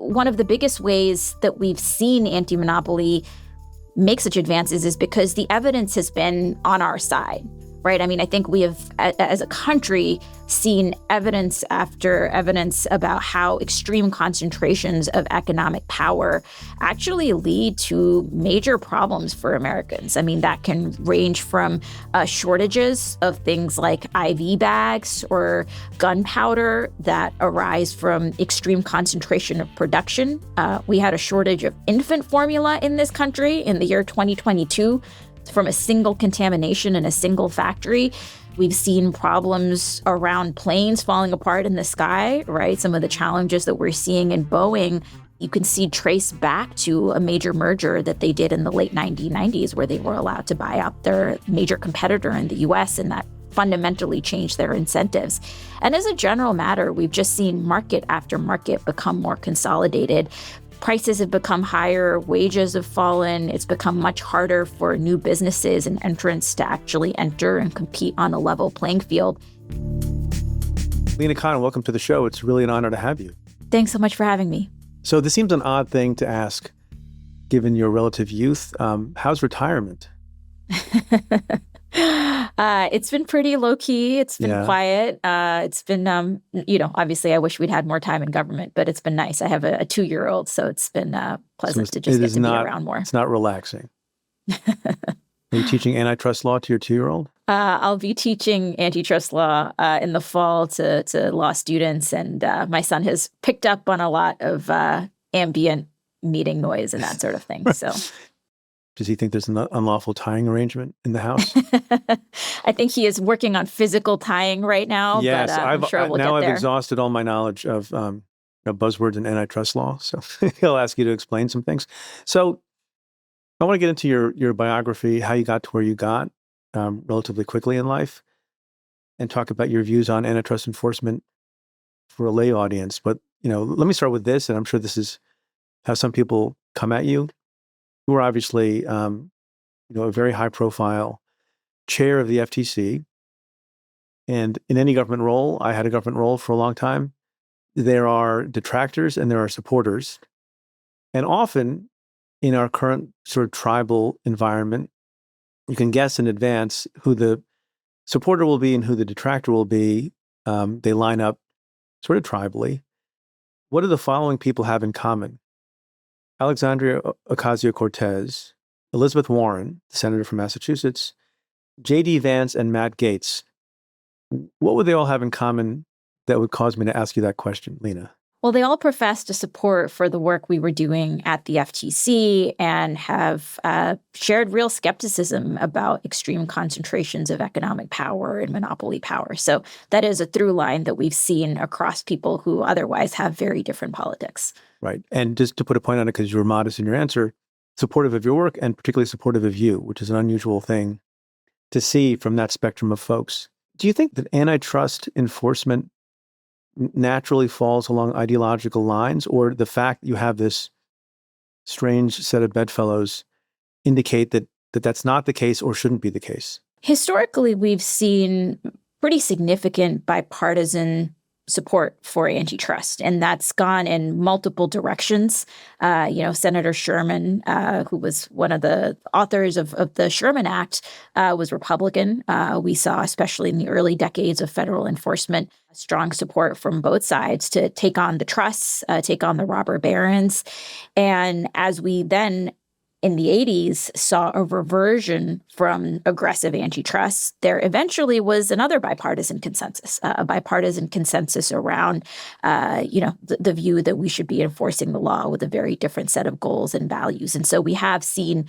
one of the biggest ways that we've seen anti-monopoly make such advances is because the evidence has been on our side, right? I mean, I think we have, as a country, seen evidence after evidence about how extreme concentrations of economic power actually lead to major problems for Americans. I mean, that can range from shortages of things like IV bags or gunpowder that arise from extreme concentration of production. We had a shortage of infant formula in this country in the year 2022 from a single contamination in a single factory. We've seen problems around planes falling apart in the sky, right? Some of the challenges that we're seeing in Boeing, you can see trace back to a major merger that they did in the late 1990s where they were allowed to buy out their major competitor in the US, and that fundamentally changed their incentives. And as a general matter, we've just seen market after market become more consolidated. Prices have become higher, wages have fallen, it's become much harder for new businesses and entrants to actually enter and compete on a level playing field. Lina Khan, welcome to the show. It's really an honor to have you. Thanks so much for having me. So this seems an odd thing to ask, given your relative youth. How's retirement? It's been pretty low key. It's been quiet. It's been, obviously I wish we'd had more time in government, but it's been nice. I have a 2-year-old, so it's been pleasant to just get to be around more. It's not relaxing. Are you teaching antitrust law to your 2-year-old? I'll be teaching antitrust law in the fall to law students, and my son has picked up on a lot of ambient meeting noise and that sort of thing. So. Does he think there's an unlawful tying arrangement in the house? I think he is working on physical tying right now. Yes, but I'm sure we'll get there. I've exhausted all my knowledge of buzzwords in antitrust law, so he'll ask you to explain some things. So I want to get into your biography, how you got to where you got relatively quickly in life, and talk about your views on antitrust enforcement for a lay audience. But let me start with this, and I'm sure this is how some people come at you. You were obviously, a very high-profile chair of the FTC, and in any government role, I had a government role for a long time. There are detractors and there are supporters, and often in our current sort of tribal environment, you can guess in advance who the supporter will be and who the detractor will be. They line up sort of tribally. What do the following people have in common? Alexandria Ocasio-Cortez, Elizabeth Warren, the senator from Massachusetts, J.D. Vance, and Matt Gaetz. What would they all have in common that would cause me to ask you that question, Lina? Well, they all professed a support for the work we were doing at the FTC and have shared real skepticism about extreme concentrations of economic power and monopoly power. So that is a through line that we've seen across people who otherwise have very different politics. Right. And just to put a point on it, because you were modest in your answer, supportive of your work and particularly supportive of you, which is an unusual thing to see from that spectrum of folks. Do you think that antitrust enforcement naturally falls along ideological lines, or the fact that you have this strange set of bedfellows indicate that that's not the case or shouldn't be the case? Historically, we've seen pretty significant bipartisan support for antitrust, and that's gone in multiple directions. Senator Sherman, who was one of the authors of the Sherman Act, was Republican. We saw, especially in the early decades of federal enforcement, strong support from both sides to take on the trusts, take on the robber barons. And as we then in the 80s saw a reversion from aggressive antitrust, there eventually was another bipartisan consensus, a bipartisan consensus around, the view that we should be enforcing the law with a very different set of goals and values. And so we have seen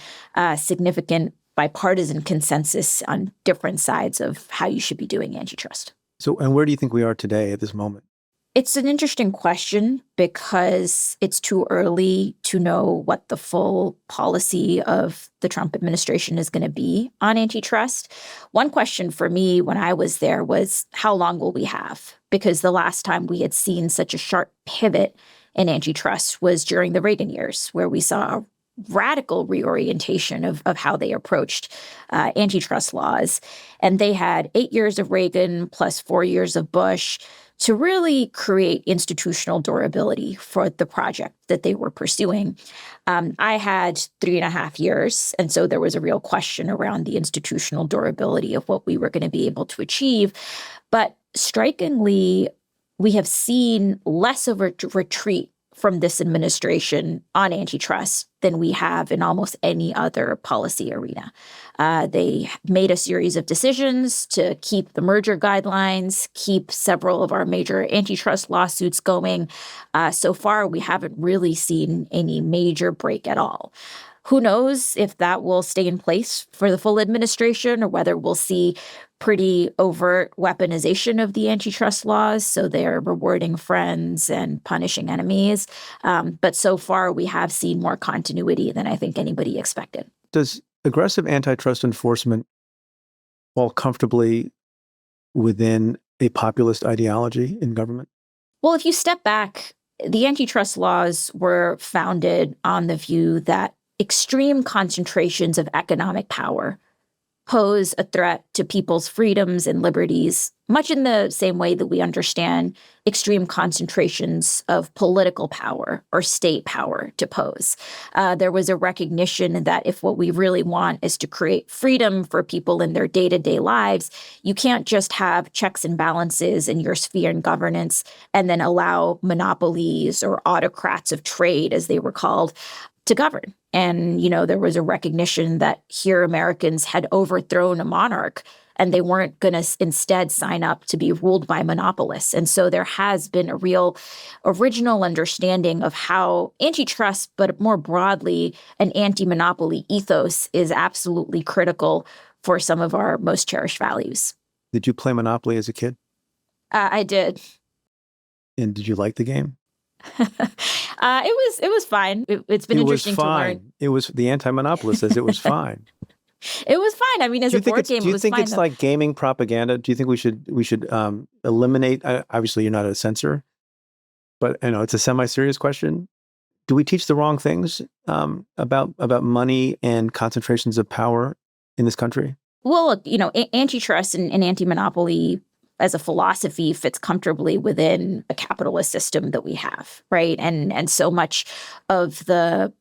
significant bipartisan consensus on different sides of how you should be doing antitrust. So, and where do you think we are today at this moment? It's an interesting question because it's too early to know what the full policy of the Trump administration is going to be on antitrust. One question for me when I was there was, how long will we have? Because the last time we had seen such a sharp pivot in antitrust was during the Reagan years, where we saw radical reorientation of how they approached antitrust laws. And they had 8 years of Reagan plus 4 years of Bush to really create institutional durability for the project that they were pursuing. I had 3.5 years, and so there was a real question around the institutional durability of what we were going to be able to achieve. But strikingly, we have seen less of a retreat from this administration on antitrust than we have in almost any other policy arena. They made a series of decisions to keep the merger guidelines, keep several of our major antitrust lawsuits going. So far, we haven't really seen any major break at all. Who knows if that will stay in place for the full administration or whether we'll see pretty overt weaponization of the antitrust laws. So they're rewarding friends and punishing enemies. But so far, we have seen more continuity than I think anybody expected. Does aggressive antitrust enforcement fall comfortably within a populist ideology in government? Well, if you step back, the antitrust laws were founded on the view that extreme concentrations of economic power pose a threat to people's freedoms and liberties, much in the same way that we understand extreme concentrations of political power or state power to pose. There was a recognition that if what we really want is to create freedom for people in their day-to-day lives, you can't just have checks and balances in your sphere and governance and then allow monopolies or autocrats of trade, as they were called, to govern. And, there was a recognition that here Americans had overthrown a monarch and they weren't going to instead sign up to be ruled by monopolists. And so there has been a real original understanding of how antitrust, but more broadly, an anti-monopoly ethos is absolutely critical for some of our most cherished values. Did you play Monopoly as a kid? I did. And did you like the game? It was fine. It's been interesting to learn. It was the anti-monopolist says it was fine. It was fine. I mean, as a board game, it was fine. Do you think it's like gaming propaganda? Do you think we should eliminate? Obviously, you're not a censor, but it's a semi-serious question. Do we teach the wrong things about money and concentrations of power in this country? Well, look, antitrust and anti-monopoly as a philosophy fits comfortably within a capitalist system that we have, right? And so much of the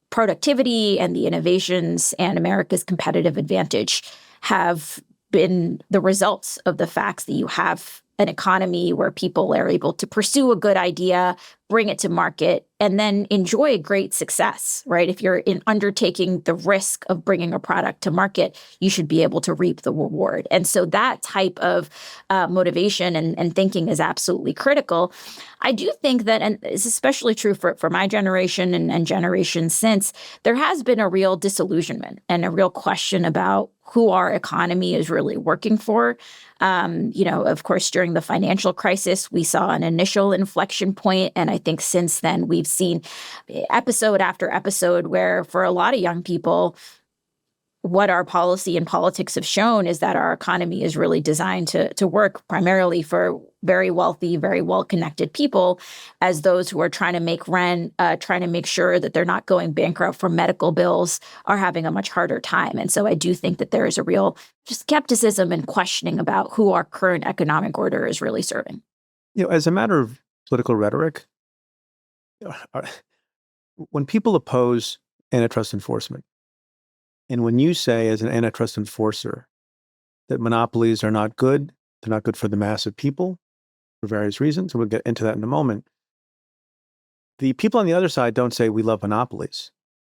productivity and the innovations and America's competitive advantage have been the results of the facts that you have an economy where people are able to pursue a good idea, bring it to market, and then enjoy great success, right? If you're undertaking the risk of bringing a product to market, you should be able to reap the reward. And so that type of motivation and thinking is absolutely critical. I do think that, and it's especially true for my generation and generations since, there has been a real disillusionment and a real question about who our economy is really working for. Of course, during the financial crisis, we saw an initial inflection point, and I think since then we've seen episode after episode where for a lot of young people, what our policy and politics have shown is that our economy is really designed to work primarily for very wealthy, very well-connected people as those who are trying to make rent, trying to make sure that they're not going bankrupt for medical bills are having a much harder time. And so I do think that there is a real just skepticism and questioning about who our current economic order is really serving. As a matter of political rhetoric, when people oppose antitrust enforcement, and when you say as an antitrust enforcer that monopolies are not good, they're not good for the mass of people for various reasons, and we'll get into that in a moment, the people on the other side don't say we love monopolies,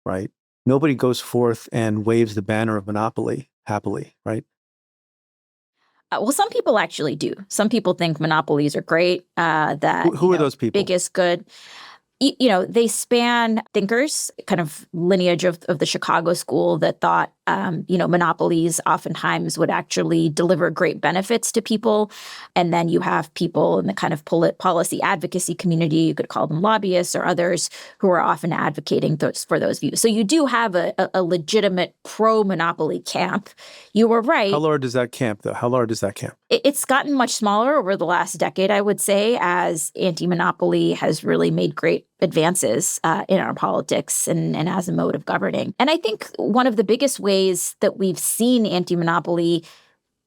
right? Nobody goes forth and waves the banner of monopoly happily, right? Well, some people actually do. Some people think monopolies are great. Who are those people? Biggest good. They span thinkers, kind of lineage of the Chicago school that thought, monopolies oftentimes would actually deliver great benefits to people. And then you have people in the kind of policy advocacy community, you could call them lobbyists or others, who are often advocating for those views. So you do have a legitimate pro-monopoly camp. You were right. How large is that camp, though? How large is that camp? It's gotten much smaller over the last decade, I would say, as anti-monopoly has really made great advances in our politics and as a mode of governing. And I think one of the biggest ways that we've seen anti-monopoly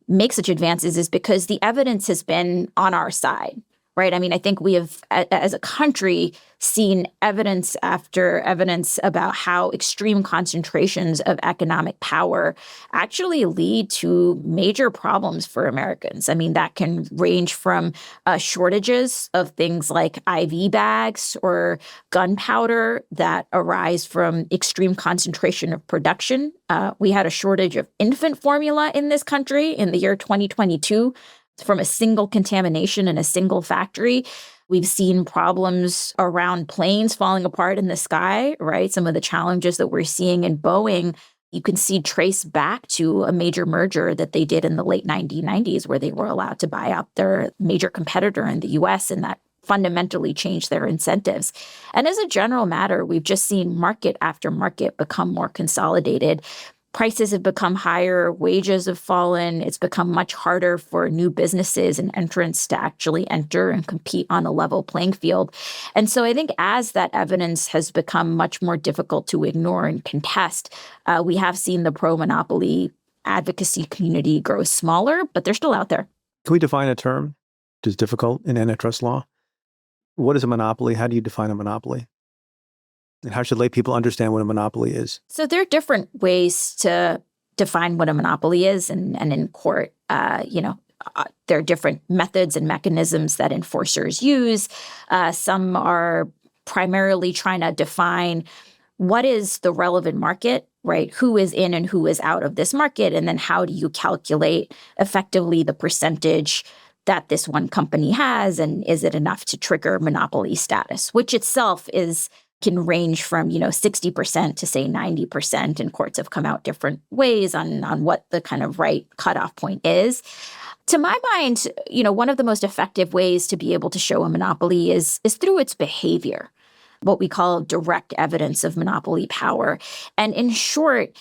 make such advances is because the evidence has been on our side, right? I mean, I think we have, as a country, seen evidence after evidence about how extreme concentrations of economic power actually lead to major problems for Americans. I mean, that can range from shortages of things like IV bags or gunpowder that arise from extreme concentration of production. We had a shortage of infant formula in this country in the year 2022 from a single contamination in a single factory. We've seen problems around planes falling apart in the sky, right? Some of the challenges that we're seeing in Boeing, you can see trace back to a major merger that they did in the late 1990s, where they were allowed to buy out their major competitor in the US, and that fundamentally changed their incentives. And as a general matter, we've just seen market after market become more consolidated. Prices have become higher, wages have fallen, it's become much harder for new businesses and entrants to actually enter and compete on a level playing field. And so I think as that evidence has become much more difficult to ignore and contest, we have seen the pro-monopoly advocacy community grow smaller, but they're still out there. Can we define a term which is difficult in antitrust law? What is a monopoly? How do you define a monopoly? And how should lay people understand what a monopoly is? So there are different ways to define what a monopoly is, and in court, there are different methods and mechanisms that enforcers use. Some are primarily trying to define what is the relevant market, right? Who is in and who is out of this market, and then how do you calculate effectively the percentage that this one company has, and is it enough to trigger monopoly status, which itself can range from, 60% to say 90%, and courts have come out different ways on what the kind of right cutoff point is. To my mind, one of the most effective ways to be able to show a monopoly is through its behavior, what we call direct evidence of monopoly power. And in short,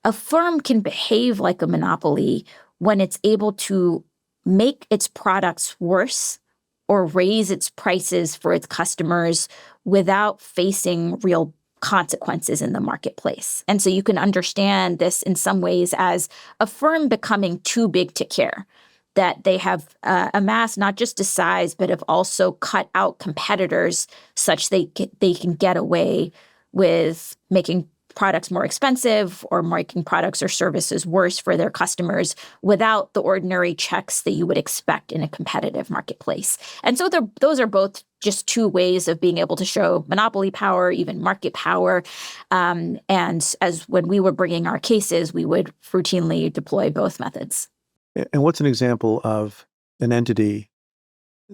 a firm can behave like a monopoly when it's able to make its products worse or raise its prices for its customers without facing real consequences in the marketplace. And so you can understand this in some ways as a firm becoming too big to care, that they have amassed not just a size, but have also cut out competitors such they can get away with making products more expensive or making products or services worse for their customers without the ordinary checks that you would expect in a competitive marketplace. And so those are both just two ways of being able to show monopoly power, even market power. And as when we were bringing our cases, we would routinely deploy both methods. And what's an example of an entity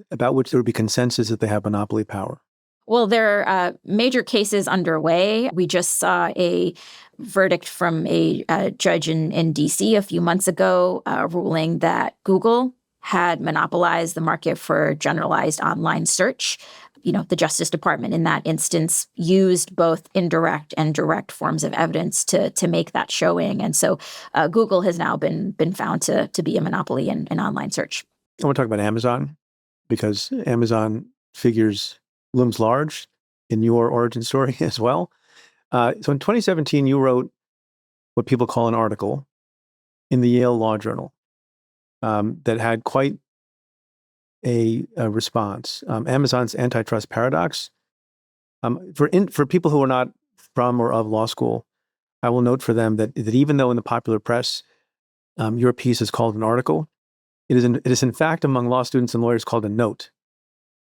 about which there would be consensus that they have monopoly power? Well, there are major cases underway. We just saw a verdict from a judge in D.C. a few months ago ruling that Google had monopolized the market for generalized online search. The Justice Department in that instance used both indirect and direct forms of evidence to make that showing. And so Google has now been found to be a monopoly in online search. I want to talk about Amazon, because Amazon looms large in your origin story as well. So in 2017, you wrote what people call an article in the Yale Law Journal that had quite a response. Amazon's antitrust paradox. For people who are not from or of law school, I will note for them that even though in the popular press your piece is called an article, it is in fact among law students and lawyers called a note,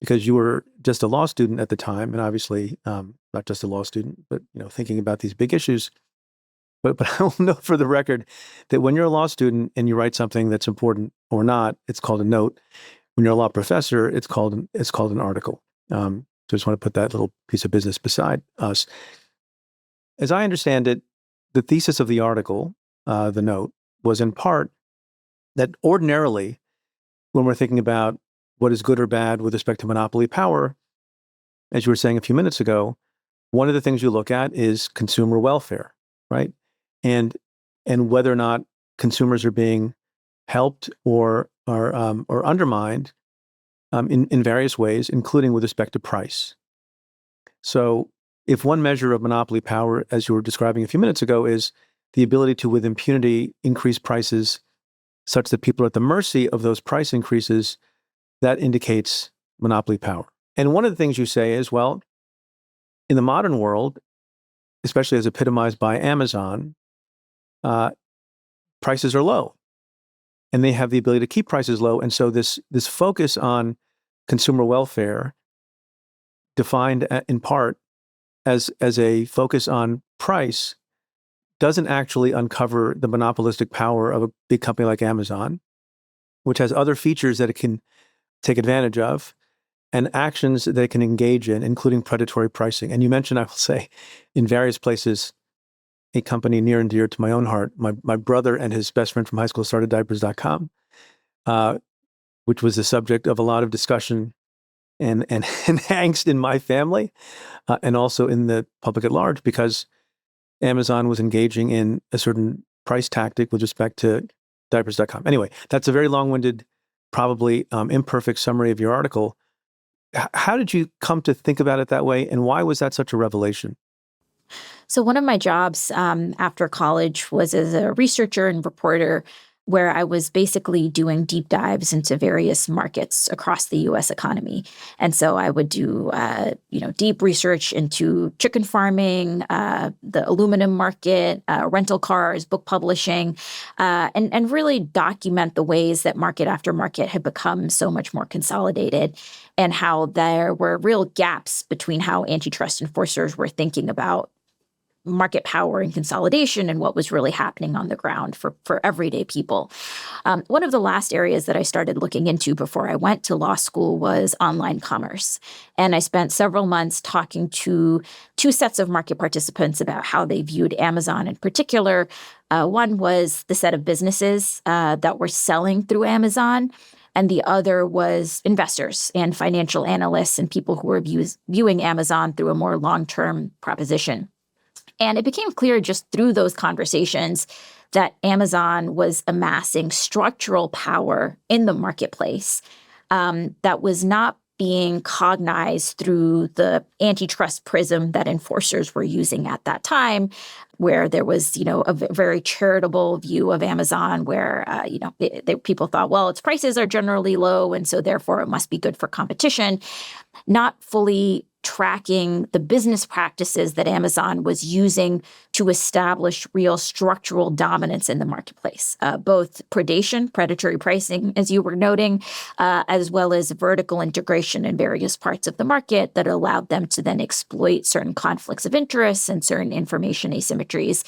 because you were just a law student at the time, and obviously not just a law student, but thinking about these big issues. But I will note for the record that when you're a law student and you write something that's important or not, it's called a note. When you're a law professor, it's called an article. So I just want to put that little piece of business beside us. As I understand it, the thesis of the article, the note, was in part that ordinarily, when we're thinking about what is good or bad with respect to monopoly power, as you were saying a few minutes ago, one of the things you look at is consumer welfare, right? And whether or not consumers are being helped or undermined in various ways, including with respect to price. So if one measure of monopoly power, as you were describing a few minutes ago, is the ability to, with impunity, increase prices such that people are at the mercy of those price increases, that indicates monopoly power. And one of the things you say is, well, in the modern world, especially as epitomized by Amazon, prices are low, and they have the ability to keep prices low. And so this focus on consumer welfare, defined in part as a focus on price, doesn't actually uncover the monopolistic power of a big company like Amazon, which has other features that it can take advantage of and actions that it can engage in, including predatory pricing. And you mentioned, I will say, in various places, a company near and dear to my own heart. My brother and his best friend from high school started diapers.com, which was the subject of a lot of discussion and angst in my family, and also in the public at large, because Amazon was engaging in a certain price tactic with respect to diapers.com. Anyway, that's a very long-winded, probably imperfect summary of your article. How did you come to think about it that way, and why was that such a revelation? So one of my jobs after college was as a researcher and reporter, where I was basically doing deep dives into various markets across the U.S. economy. And so I would do, deep research into chicken farming, the aluminum market, rental cars, book publishing, and really document the ways that market after market had become so much more consolidated, and how there were real gaps between how antitrust enforcers were thinking about market power and consolidation and what was really happening on the ground for everyday people. One of the last areas that I started looking into before I went to law school was online commerce. And I spent several months talking to two sets of market participants about how they viewed Amazon in particular. One was the set of businesses that were selling through Amazon, and the other was investors and financial analysts and people who were viewing Amazon through a more long-term proposition. And it became clear just through those conversations that Amazon was amassing structural power in the marketplace that was not being cognized through the antitrust prism that enforcers were using at that time, where there was, a very charitable view of Amazon where, people thought, well, its prices are generally low, and so therefore it must be good for competition, not fully tracking the business practices that Amazon was using to establish real structural dominance in the marketplace, both predatory pricing, as you were noting, as well as vertical integration in various parts of the market that allowed them to then exploit certain conflicts of interest and certain information asymmetries.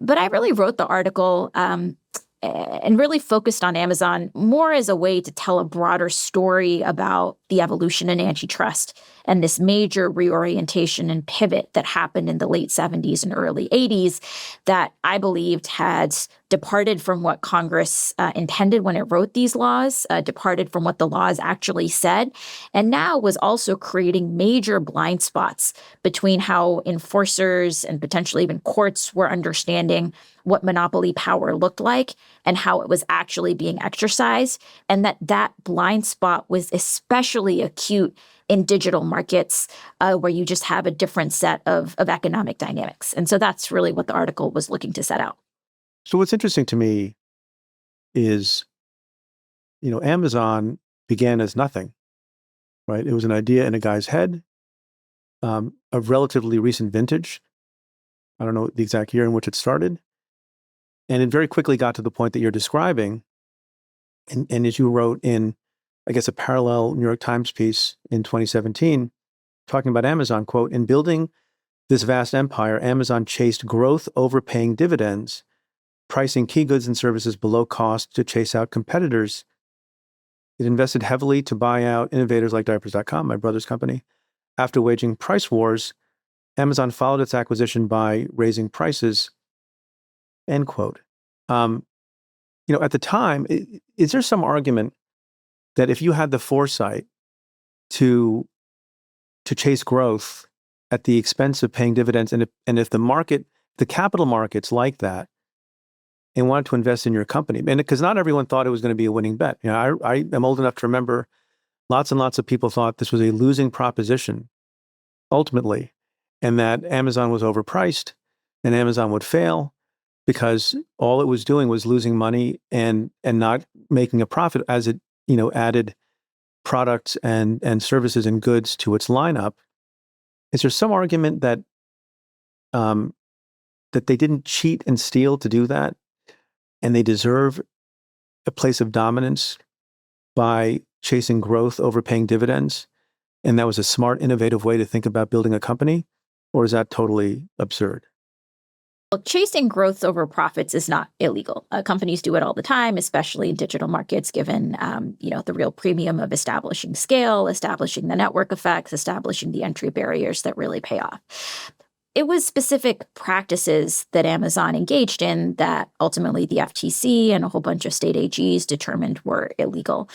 But I really wrote the article and really focused on Amazon more as a way to tell a broader story about the evolution in antitrust and this major reorientation and pivot that happened in the late 70s and early 80s that I believed had departed from what Congress intended when it wrote these laws, departed from what the laws actually said, and now was also creating major blind spots between how enforcers and potentially even courts were understanding what monopoly power looked like and how it was actually being exercised, and that blind spot was especially acute in digital markets where you just have a different set of economic dynamics. And so that's really what the article was looking to set out. So what's interesting to me is, Amazon began as nothing, right? It was an idea in a guy's head, of relatively recent vintage. I don't know the exact year in which it started. And it very quickly got to the point that you're describing. And as you wrote in, I guess, a parallel New York Times piece in 2017, talking about Amazon, quote, "In building this vast empire, Amazon chased growth over paying dividends, pricing key goods and services below cost to chase out competitors. It invested heavily to buy out innovators like diapers.com, my brother's company. After waging price wars, Amazon followed its acquisition by raising prices," end quote. At the time, is there some argument that if you had the foresight to chase growth at the expense of paying dividends, and if the capital markets like that, and wanted to invest in your company, and because not everyone thought it was going to be a winning bet. I am old enough to remember lots and lots of people thought this was a losing proposition. ultimately, and that Amazon was overpriced and Amazon would fail because all it was doing was losing money and not making a profit as it, added products and services and goods to its lineup. Is there some argument that that they didn't cheat and steal to do that, and they deserve a place of dominance by chasing growth over paying dividends, and that was a smart, innovative way to think about building a company? Or is that totally absurd? Well, chasing growth over profits is not illegal. Companies do it all the time, especially in digital markets, given the real premium of establishing scale, establishing the network effects, establishing the entry barriers that really pay off. It was specific practices that Amazon engaged in that ultimately the FTC and a whole bunch of state AGs determined were illegal.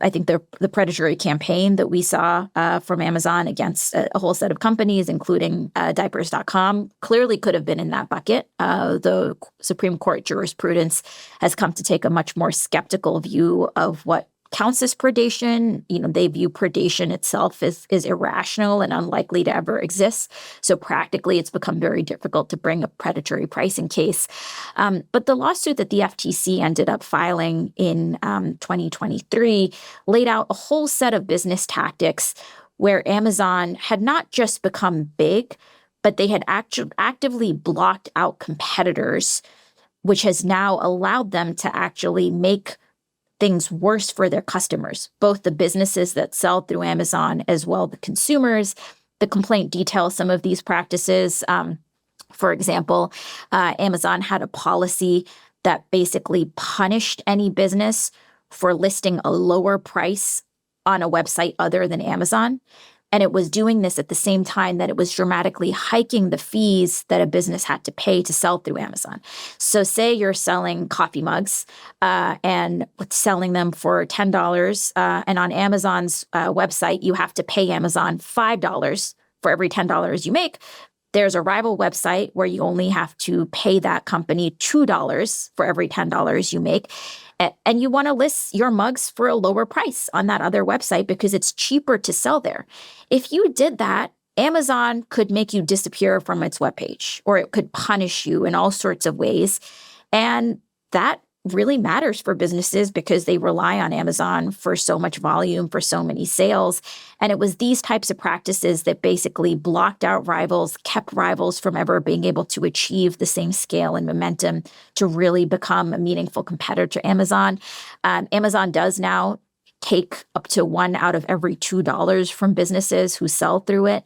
I think the predatory campaign that we saw from Amazon against a whole set of companies, including diapers.com, clearly could have been in that bucket. The Supreme Court jurisprudence has come to take a much more skeptical view of what counts as predation. They view predation itself as irrational and unlikely to ever exist. So practically, it's become very difficult to bring a predatory pricing case. But the lawsuit that the FTC ended up filing in 2023 laid out a whole set of business tactics where Amazon had not just become big, but they had actively blocked out competitors, which has now allowed them to actually make things worse for their customers, both the businesses that sell through Amazon as well the consumers. The complaint details some of these practices. For example, Amazon had a policy that basically punished any business for listing a lower price on a website other than Amazon. And it was doing this at the same time that it was dramatically hiking the fees that a business had to pay to sell through Amazon. So say you're selling coffee mugs and selling them for $10, and on Amazon's website, you have to pay Amazon $5 for every $10 you make. There's a rival website where you only have to pay that company $2 for every $10 you make. And you want to list your mugs for a lower price on that other website because it's cheaper to sell there. If you did that, Amazon could make you disappear from its webpage, or it could punish you in all sorts of ways. And that really matters for businesses because they rely on Amazon for so much volume, for so many sales. And it was these types of practices that basically blocked out rivals, kept rivals from ever being able to achieve the same scale and momentum to really become a meaningful competitor to Amazon. Amazon does now take up to $1 out of every $2 from businesses who sell through it.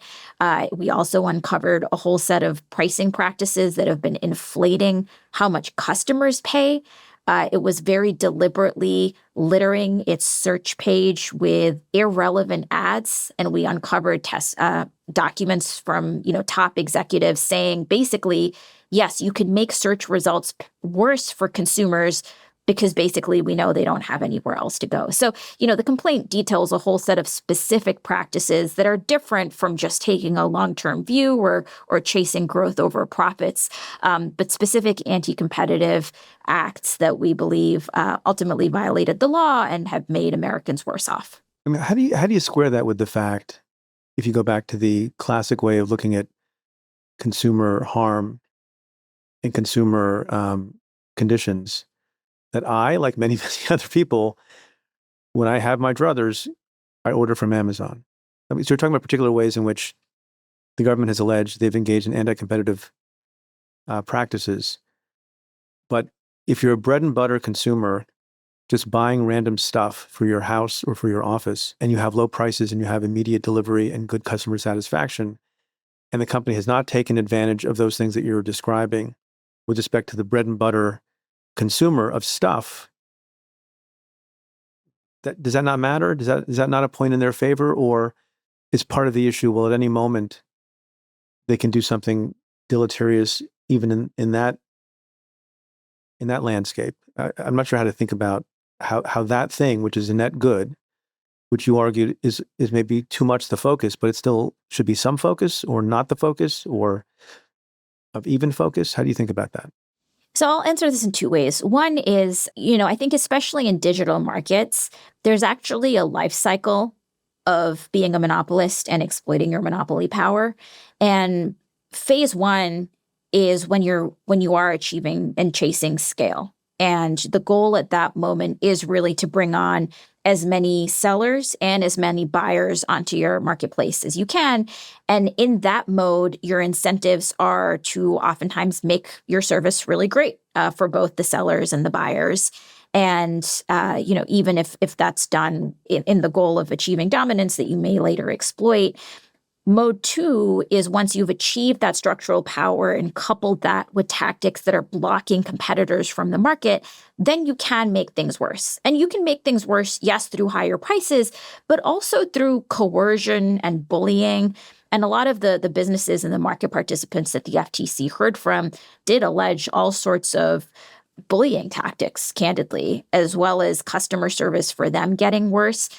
We also uncovered a whole set of pricing practices that have been inflating how much customers pay. It was very deliberately littering its search page with irrelevant ads, and we uncovered documents from top executives saying basically, yes, you can make search results worse for consumers because basically we know they don't have anywhere else to go. So, the complaint details a whole set of specific practices that are different from just taking a long-term view or chasing growth over profits, but specific anti-competitive acts that we believe ultimately violated the law and have made Americans worse off. I mean, how do you square that with the fact, if you go back to the classic way of looking at consumer harm and consumer conditions, that I, like many other people, when I have my druthers, I order from Amazon. I mean, so you're talking about particular ways in which the government has alleged they've engaged in anti-competitive practices. But if you're a bread and butter consumer, just buying random stuff for your house or for your office, and you have low prices and you have immediate delivery and good customer satisfaction, and the company has not taken advantage of those things that you're describing with respect to the bread and butter consumer of stuff, does that not matter? Is that not a point in their favor, or is part of the issue? Well, at any moment, they can do something deleterious, even in that landscape. I'm not sure how to think about how that thing, which is a net good, which you argued is maybe too much the focus, but it still should be some focus, or not the focus, or of even focus. How do you think about that? So I'll answer this in two ways. One is, I think especially in digital markets, there's actually a life cycle of being a monopolist and exploiting your monopoly power. And phase one is when you are achieving and chasing scale. And the goal at that moment is really to bring on as many sellers and as many buyers onto your marketplace as you can. And in that mode, your incentives are to oftentimes make your service really great for both the sellers and the buyers. And, even if that's done in the goal of achieving dominance that you may later exploit, mode two is once you've achieved that structural power and coupled that with tactics that are blocking competitors from the market, then you can make things worse. And you can make things worse, yes, through higher prices, but also through coercion and bullying. And a lot of the businesses and the market participants that the FTC heard from did allege all sorts of bullying tactics, candidly, as well as customer service for them getting worse.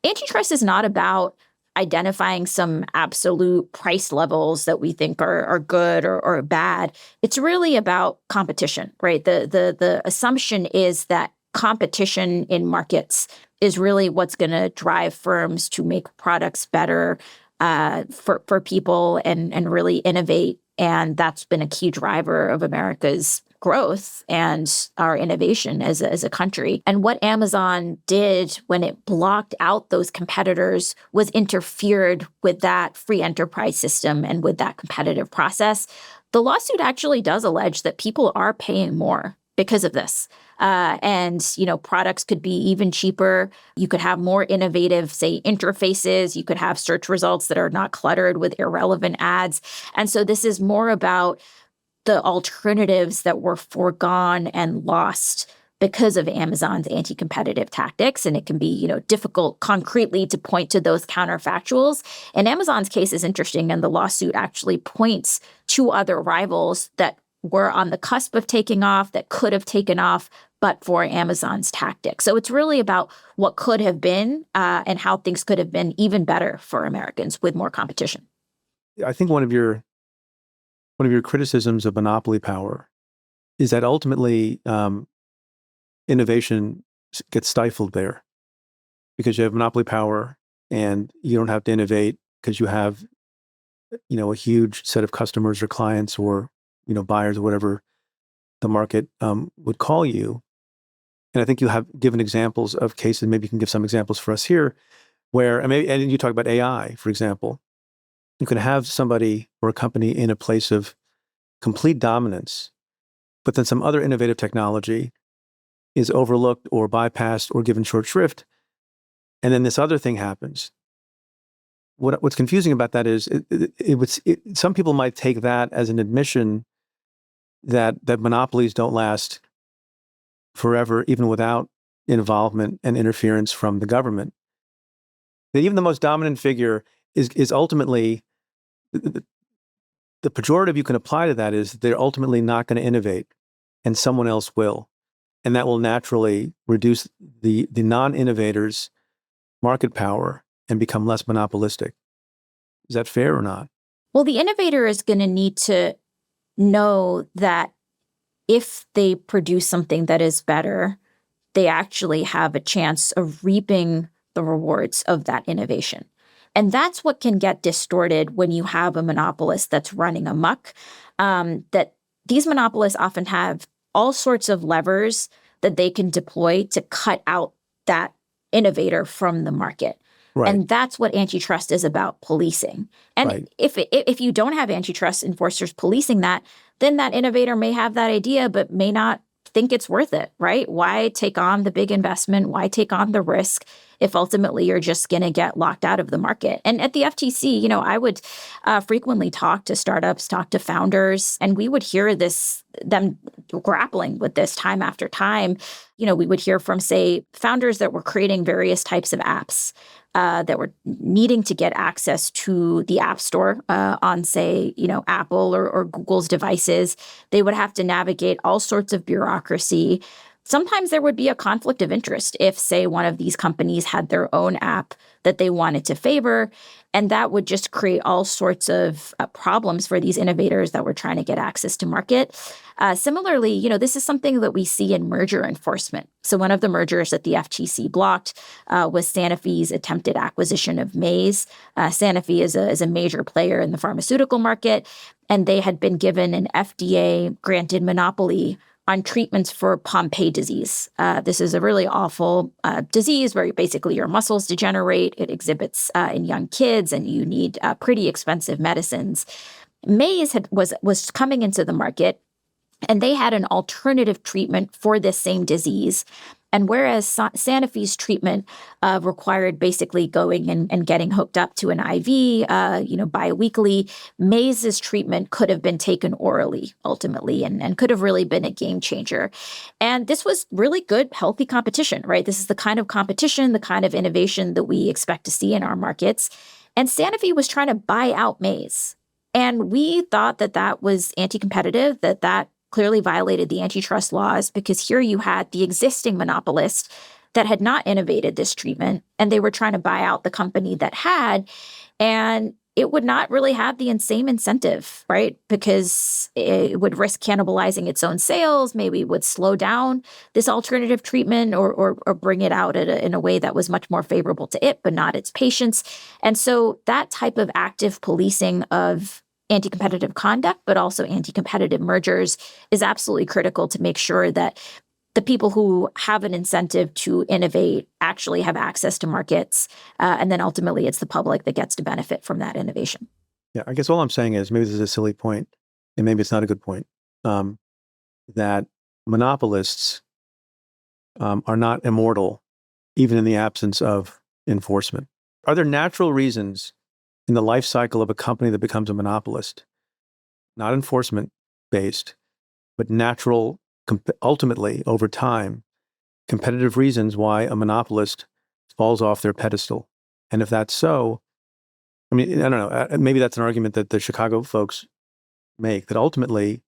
Antitrust is not about identifying some absolute price levels that we think are good or bad. It's really about competition, right? The assumption is that competition in markets is really what's going to drive firms to make products better for people and really innovate. And that's been a key driver of America's growth and our innovation as a country. And what Amazon did when it blocked out those competitors was interfered with that free enterprise system and with that competitive process. The lawsuit actually does allege that people are paying more because of this. Products could be even cheaper. You could have more innovative, say, interfaces. You could have search results that are not cluttered with irrelevant ads. And so this is more about the alternatives that were foregone and lost because of Amazon's anti-competitive tactics. And it can be, difficult concretely to point to those counterfactuals. And Amazon's case is interesting, and the lawsuit actually points to other rivals that were on the cusp of taking off, that could have taken off, but for Amazon's tactics. So it's really about what could have been and how things could have been even better for Americans with more competition. I think one of your criticisms of monopoly power is that ultimately innovation gets stifled there because you have monopoly power and you don't have to innovate because you have, a huge set of customers or clients or, buyers or whatever the market would call you. And I think you have given examples of cases, maybe you can give some examples for us here, where, and you talk about AI, for example. You can have somebody or a company in a place of complete dominance, but then some other innovative technology is overlooked or bypassed or given short shrift, and then this other thing happens. What's confusing about that is some people might take that as an admission that monopolies don't last forever, even without involvement and interference from the government. That even the most dominant figure is ultimately, the pejorative you can apply to that is they're ultimately not going to innovate and someone else will. And that will naturally reduce the non-innovators' market power and become less monopolistic. Is that fair or not? Well, the innovator is going to need to know that if they produce something that is better, they actually have a chance of reaping the rewards of that innovation. And that's what can get distorted when you have a monopolist that's running amok. That these monopolists often have all sorts of levers that they can deploy to cut out that innovator from the market. Right. And that's what antitrust is about, policing. And right. if you don't have antitrust enforcers policing that, then that innovator may have that idea, but may not think it's worth it, right? Why take on the big investment? Why take on the risk if ultimately you're just going to get locked out of the market? And at the FTC, I would frequently talk to startups, talk to founders, and we would hear them grappling with this time after time. We would hear from, say, founders that were creating various types of apps that were needing to get access to the App Store on, say, Apple or Google's devices. They would have to navigate all sorts of bureaucracy. sometimes there would be a conflict of interest if, say, one of these companies had their own app that they wanted to favor. And that would just create all sorts of problems for these innovators that were trying to get access to market. Similarly, this is something that we see in merger enforcement. So one of the mergers that the FTC blocked was Sanofi's attempted acquisition of Maze. Sanofi is a major player in the pharmaceutical market, and they had been given an FDA-granted monopoly on treatments for Pompe disease. This is a really awful disease where basically your muscles degenerate. It exhibits in young kids, and you need pretty expensive medicines. Maze was coming into the market, and they had an alternative treatment for this same disease. And whereas Sanofi's treatment required basically going and getting hooked up to an IV, biweekly, Maze's treatment could have been taken orally ultimately and could have really been a game changer. And this was really good, healthy competition, right? This is the kind of competition, the kind of innovation that we expect to see in our markets. And Sanofi was trying to buy out Maze. And we thought that was anti-competitive, that clearly violated the antitrust laws, because here you had the existing monopolist that had not innovated this treatment, and they were trying to buy out the company that had, and it would not really have the same incentive, right? Because it would risk cannibalizing its own sales, maybe would slow down this alternative treatment or bring it out in a way that was much more favorable to it, but not its patients. And so that type of active policing of anti-competitive conduct, but also anti-competitive mergers is absolutely critical to make sure that the people who have an incentive to innovate actually have access to markets. And then ultimately it's the public that gets to benefit from that innovation. Yeah, I guess all I'm saying is, maybe this is a silly point, and maybe it's not a good point, that monopolists are not immortal, even in the absence of enforcement. Are there natural reasons in the life cycle of a company that becomes a monopolist, not enforcement-based, but natural, ultimately, over time, competitive reasons why a monopolist falls off their pedestal? And if that's so, I mean, I don't know, maybe that's an argument that the Chicago folks make, that ultimately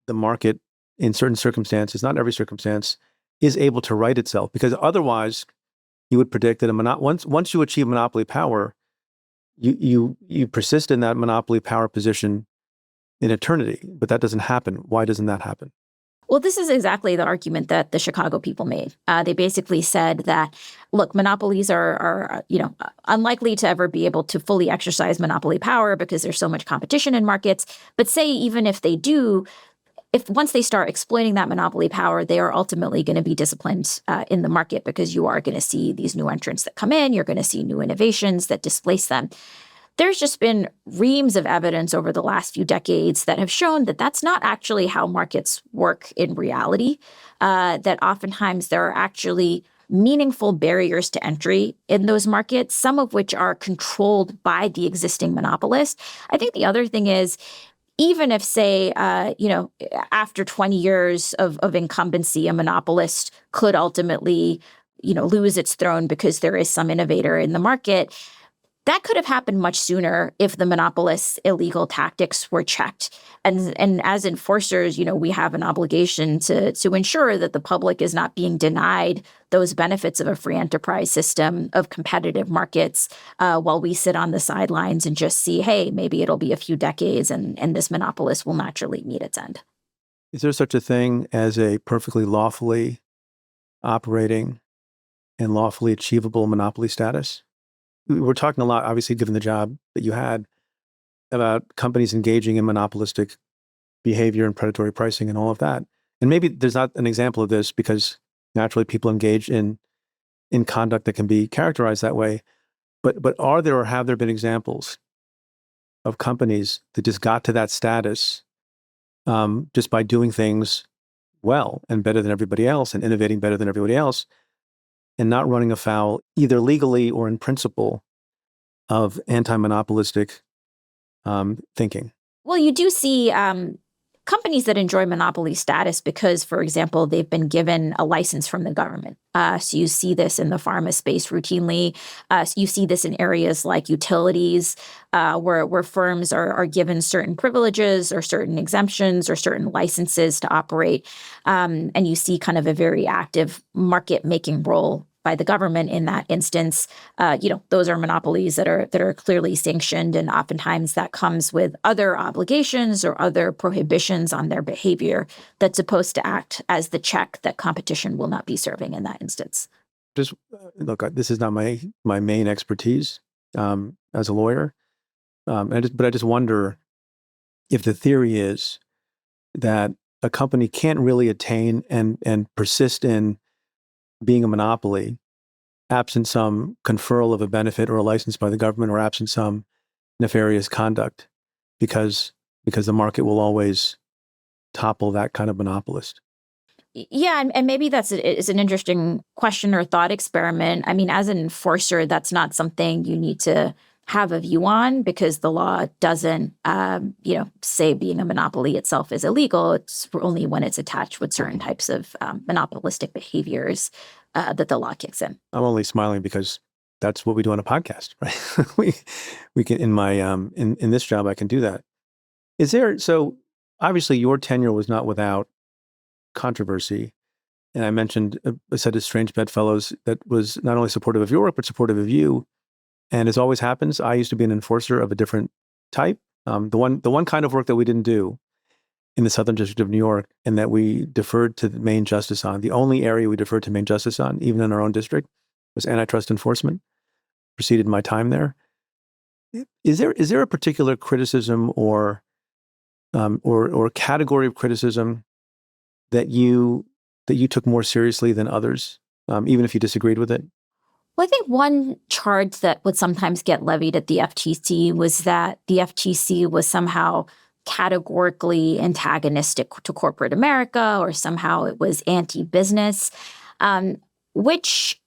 the market, in certain circumstances, not every circumstance, is able to right itself. Because otherwise, you would predict that once you achieve monopoly power, you persist in that monopoly power position in eternity, but that doesn't happen. Why doesn't that happen? Well, this is exactly the argument that the Chicago people made. They basically said that, look, monopolies are unlikely to ever be able to fully exercise monopoly power because there's so much competition in markets. But say even if they do, if once they start exploiting that monopoly power, they are ultimately going to be disciplined in the market, because you are going to see these new entrants that come in. You're going to see new innovations that displace them. There's just been reams of evidence over the last few decades that have shown that that's not actually how markets work in reality, that oftentimes there are actually meaningful barriers to entry in those markets, some of which are controlled by the existing monopolist. I think the other thing is, even if, say, after 20 years of incumbency, a monopolist could ultimately, lose its throne because there is some innovator in the market, that could have happened much sooner if the monopolist's illegal tactics were checked. And as enforcers, we have an obligation to ensure that the public is not being denied those benefits of a free enterprise system, of competitive markets, while we sit on the sidelines and just see, hey, maybe it'll be a few decades and this monopolist will naturally meet its end. Is there such a thing as a perfectly lawfully operating and lawfully achievable monopoly status? We're talking a lot, obviously, given the job that you had, about companies engaging in monopolistic behavior and predatory pricing and all of that. And maybe there's not an example of this because naturally people engage in conduct that can be characterized that way. But are there or have there been examples of companies that just got to that status just by doing things well and better than everybody else and innovating better than everybody else, and not running afoul, either legally or in principle, of anti-monopolistic thinking? Well, you do see companies that enjoy monopoly status because, for example, they've been given a license from the government. So you see this in the pharma space routinely. So you see this in areas like utilities, where firms are given certain privileges or certain exemptions or certain licenses to operate. And you see kind of a very active market-making role by the government in that instance. Those are monopolies that are clearly sanctioned, and oftentimes that comes with other obligations or other prohibitions on their behavior that's supposed to act as the check that competition will not be serving in that instance. Just look, this is not my main expertise as a lawyer, but I just wonder if the theory is that a company can't really attain and persist in being a monopoly absent some conferral of a benefit or a license by the government, or absent some nefarious conduct, because the market will always topple that kind of monopolist. Yeah, and maybe is an interesting question or thought experiment. I mean, as an enforcer, that's not something you need to have a view on, because the law doesn't, say being a monopoly itself is illegal. It's only when it's attached with certain types of monopolistic behaviors that the law kicks in. I'm only smiling because that's what we do on a podcast, right? we can in this job I can do that. So obviously your tenure was not without controversy, and I mentioned a set of strange bedfellows that was not only supportive of your work but supportive of you. And as always happens, I used to be an enforcer of a different type. The one kind of work that we didn't do in the Southern District of New York, and that we deferred to the main justice on. The only area we deferred to main justice on, even in our own district, was antitrust enforcement. Preceded my time there. Is there a particular criticism or category of criticism that you took more seriously than others, even if you disagreed with it? Well, I think one charge that would sometimes get levied at the FTC was that the FTC was somehow categorically antagonistic to corporate America, or somehow it was anti-business, which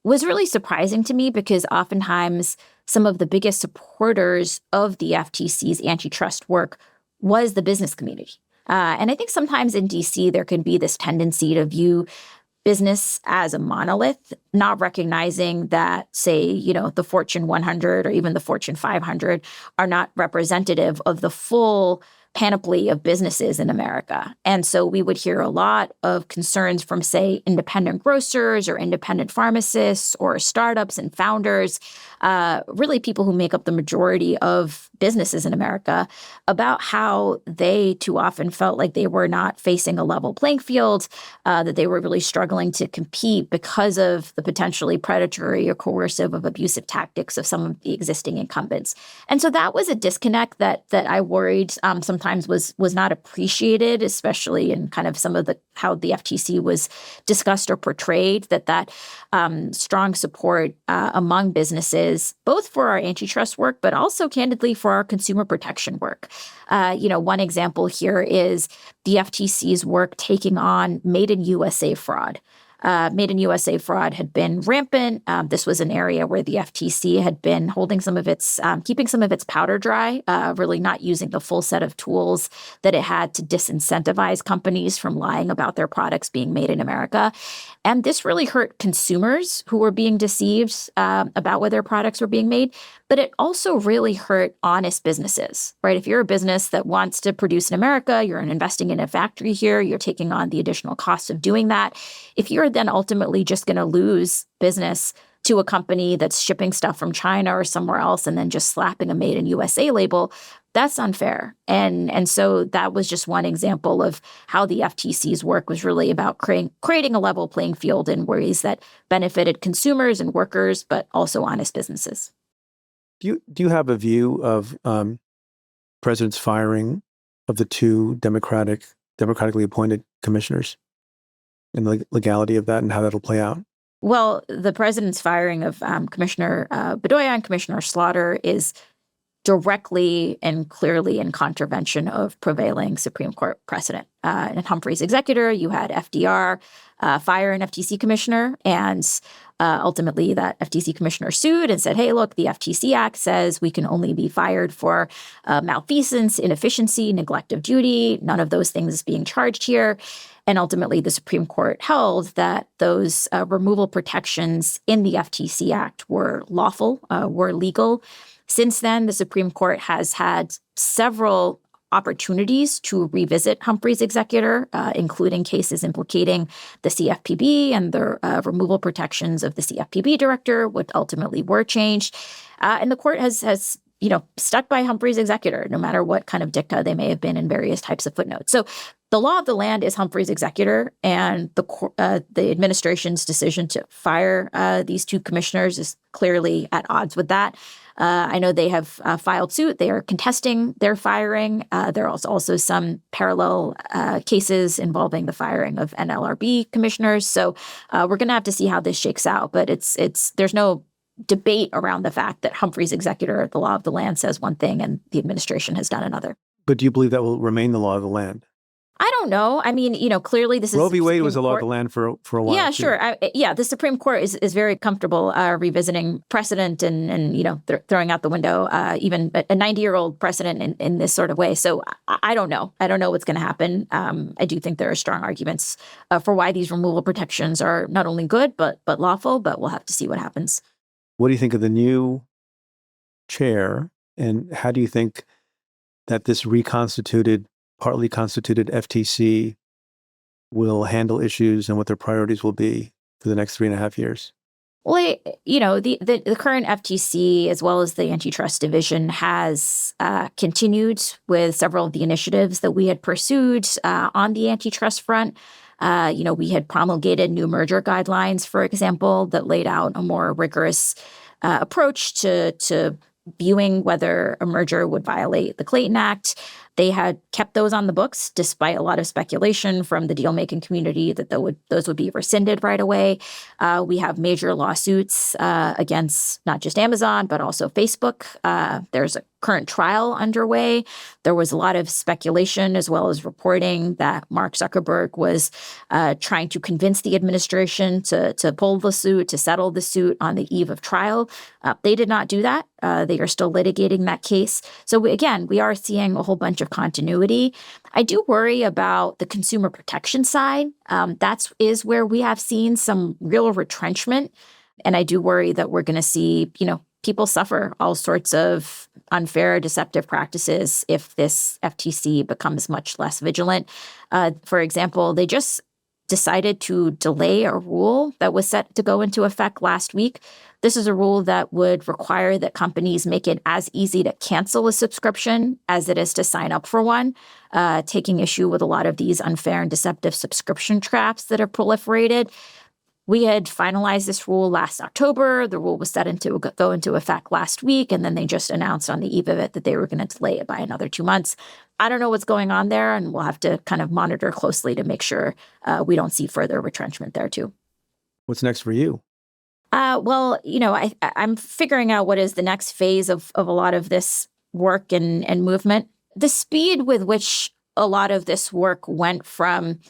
was really surprising to me, because oftentimes some of the biggest supporters of the FTC's antitrust work was the business community. And I think sometimes in DC, there can be this tendency to view business as a monolith, not recognizing that, say, the Fortune 100 or even the Fortune 500 are not representative of the full panoply of businesses in America. And so we would hear a lot of concerns from, say, independent grocers or independent pharmacists or startups and founders, really people who make up the majority of businesses in America, about how they too often felt like they were not facing a level playing field, that they were really struggling to compete because of the potentially predatory or coercive or abusive tactics of some of the existing incumbents. And so that was a disconnect that I worried sometimes was not appreciated, especially in kind of some of how the FTC was discussed or portrayed, that strong support among businesses, both for our antitrust work, but also candidly for our consumer protection work. One example here is the FTC's work taking on Made in USA fraud. Made in USA fraud had been rampant. This was an area where the FTC had been keeping some of its powder dry, really not using the full set of tools that it had to disincentivize companies from lying about their products being made in America. And this really hurt consumers who were being deceived about where their products were being made. But it also really hurt honest businesses, right? If you're a business that wants to produce in America, you're investing in a factory here, you're taking on the additional cost of doing that. If you're then ultimately just going to lose business to a company that's shipping stuff from China or somewhere else and then just slapping a Made in USA label, that's unfair. And so that was just one example of how the FTC's work was really about creating a level playing field in ways that benefited consumers and workers, but also honest businesses. Do you have a view of President's firing of the two democratically appointed commissioners, and the legality of that and how that'll play out? Well, the president's firing of Commissioner Bedoya and Commissioner Slaughter is directly and clearly in contravention of prevailing Supreme Court precedent. In Humphrey's executor, you had FDR fire an FTC commissioner, and ultimately that FTC commissioner sued and said, hey, look, the FTC Act says we can only be fired for malfeasance, inefficiency, neglect of duty. None of those things is being charged here. And ultimately, the Supreme Court held that those removal protections in the FTC Act were lawful, were legal. Since then, the Supreme Court has had several opportunities to revisit Humphrey's executor, including cases implicating the CFPB and the removal protections of the CFPB director, which ultimately were changed. And the court has stuck by Humphrey's executor, no matter what kind of dicta they may have been in various types of footnotes. So the law of the land is Humphrey's executor, and the administration's decision to fire these two commissioners is clearly at odds with that. I know they have filed suit. They are contesting their firing. There are also some parallel cases involving the firing of NLRB commissioners. So we're going to have to see how this shakes out. But there's no debate around the fact that Humphrey's executor, the law of the land, says one thing and the administration has done another. But do you believe that will remain the law of the land? I don't know. I mean, clearly this is Roe v. Wade was the law of the land for a while. Yeah, too. sure. The Supreme Court is very comfortable revisiting precedent and throwing out the window even a 90-year-old precedent in this sort of way. So I don't know. I don't know what's going to happen. I do think there are strong arguments for why these removal protections are not only good but lawful. But we'll have to see what happens. What do you think of the new chair, and how do you think that this partly constituted FTC will handle issues and what their priorities will be for the next 3.5 years? Well, the current FTC, as well as the Antitrust Division, has continued with several of the initiatives that we had pursued on the antitrust front. We had promulgated new merger guidelines, for example, that laid out a more rigorous approach to viewing whether a merger would violate the Clayton Act. They had kept those on the books, despite a lot of speculation from the deal-making community that those would be rescinded right away. We have major lawsuits against not just Amazon, but also Facebook. There's a current trial underway. There was a lot of speculation as well as reporting that Mark Zuckerberg was trying to convince the administration to pull the suit, to settle the suit on the eve of trial. They did not do that. They are still litigating that case. So we are seeing a whole bunch of continuity. I do worry about the consumer protection side. That is where we have seen some real retrenchment. And I do worry that we're going to see, people suffer all sorts of unfair, deceptive practices if this FTC becomes much less vigilant. For example, they just decided to delay a rule that was set to go into effect last week. This is a rule that would require that companies make it as easy to cancel a subscription as it is to sign up for one, taking issue with a lot of these unfair and deceptive subscription traps that have proliferated. We had finalized this rule last October. The rule was set to go into effect last week, and then they just announced on the eve of it that they were going to delay it by another 2 months. I don't know what's going on there, and we'll have to kind of monitor closely to make sure we don't see further retrenchment there too. What's next for you? I'm figuring out what is the next phase of a lot of this work and movement. The speed with which a lot of this work went from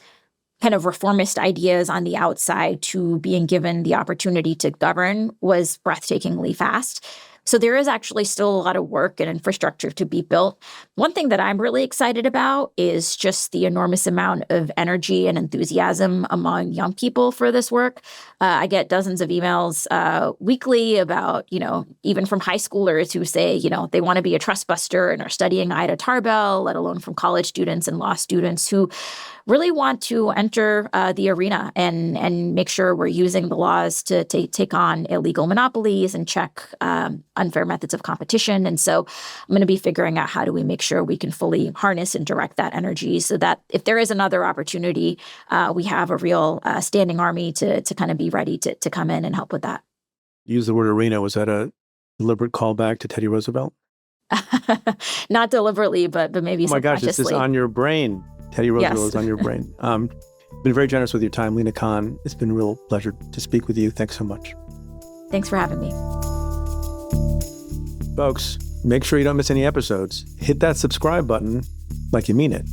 kind of reformist ideas on the outside to being given the opportunity to govern was breathtakingly fast. So there is actually still a lot of work and infrastructure to be built. One thing that I'm really excited about is just the enormous amount of energy and enthusiasm among young people for this work. I get dozens of emails weekly about, even from high schoolers who say, they want to be a trust buster and are studying Ida Tarbell, let alone from college students and law students who really want to enter the arena and make sure we're using the laws to take on illegal monopolies and check unfair methods of competition. And so I'm going to be figuring out how do we make sure we can fully harness and direct that energy so that if there is another opportunity, we have a real standing army to kind of be ready to come in and help with that. Use the word arena. Was that a deliberate callback to Teddy Roosevelt? Not deliberately, but maybe subconsciously. Oh my gosh, it's just on your brain. Teddy Roosevelt is on your brain. You've been very generous with your time, Lina Khan. It's been a real pleasure to speak with you. Thanks so much. Thanks for having me. Folks, make sure you don't miss any episodes. Hit that subscribe button like you mean it.